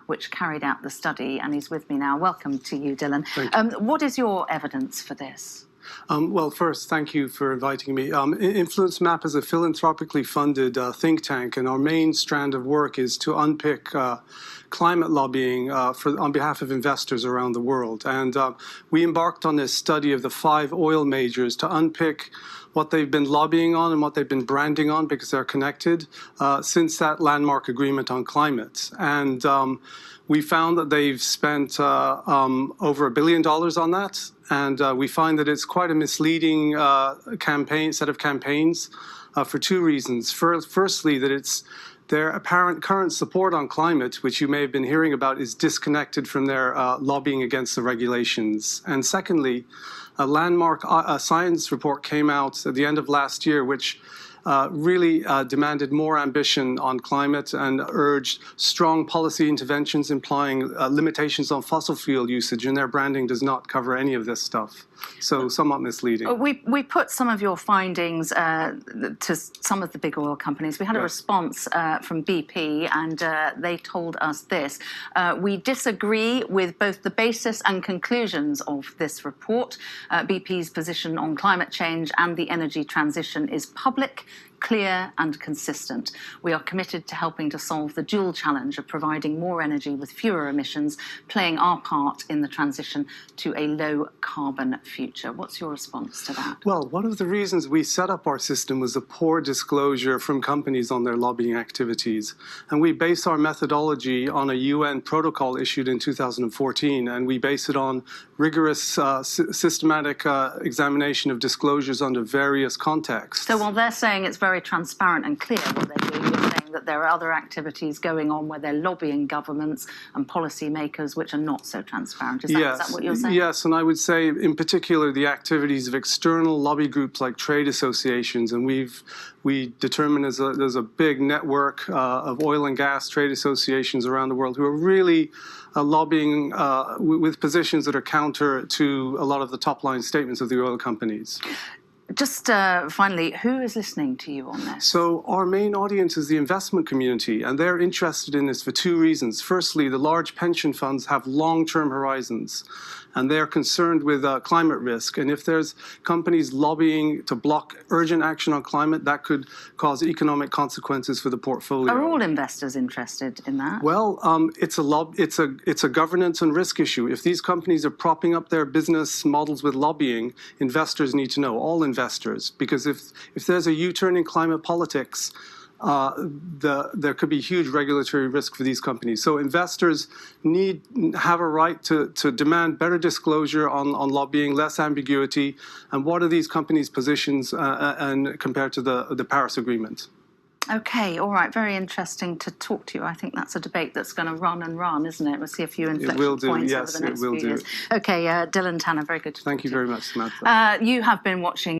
which carried out the study, and he's with me now. Welcome to you, Dylan. Thank you. What is your evidence for this? Well, first, thank you for inviting me. InfluenceMap is a philanthropically funded think tank, and our main strand of work is to unpick climate lobbying on behalf of investors around the world. And we embarked on this study of the 5 oil majors to unpick what they've been lobbying on and what they've been branding on, because they're connected, since that landmark agreement on climate. And we found that they've spent over $1 billion on that. And we find that it's quite a misleading set of campaigns for 2 reasons. Firstly, that it's their apparent current support on climate, which you may have been hearing about, is disconnected from their lobbying against the regulations. And secondly, a landmark science report came out at the end of last year, which really demanded more ambition on climate and urged strong policy interventions implying limitations on fossil fuel usage, and their branding does not cover any of this stuff. So somewhat misleading. We put some of your findings to some of the big oil companies. We had a response from BP, and they told us this. We disagree with both the basis and conclusions of this report. BP's position on climate change and the energy transition is public, clear and consistent. We are committed to helping to solve the dual challenge of providing more energy with fewer emissions, playing our part in the transition to a low-carbon future. What's your response to that? Well, one of the reasons we set up our system was a poor disclosure from companies on their lobbying activities. And we base our methodology on a UN protocol issued in 2014, and we base it on rigorous systematic examination of disclosures under various contexts. So while they're saying it's very transparent and clear what they're doing, you're saying that there are other activities going on where they're lobbying governments and policymakers which are not so transparent. Is that what you're saying? Yes, and I would say in particular the activities of external lobby groups like trade associations, and we determine there's a big network of oil and gas trade associations around the world who are really lobbying with positions that are counter to a lot of the top-line statements of the oil companies. Just finally, who is listening to you on this? So our main audience is the investment community, and they're interested in this for 2 reasons. Firstly, the large pension funds have long-term horizons, and they're concerned with climate risk. And if there's companies lobbying to block urgent action on climate, that could cause economic consequences for the portfolio. Are all investors interested in that? Well, it's a governance and risk issue. If these companies are propping up their business models with lobbying, investors need to know, all investors, because if there's a U-turn in climate politics, there could be huge regulatory risk for these companies. So investors have a right to demand better disclosure on lobbying, less ambiguity, and what are these companies' positions and compared to the Paris Agreement. Okay, all right, very interesting to talk to you. I think that's a debate that's going to run and run, isn't it? We'll see a few inflection points over the next few years. Okay, Dylan Tanner, very good to talk to you. Thank you very much, Samantha. You have been watching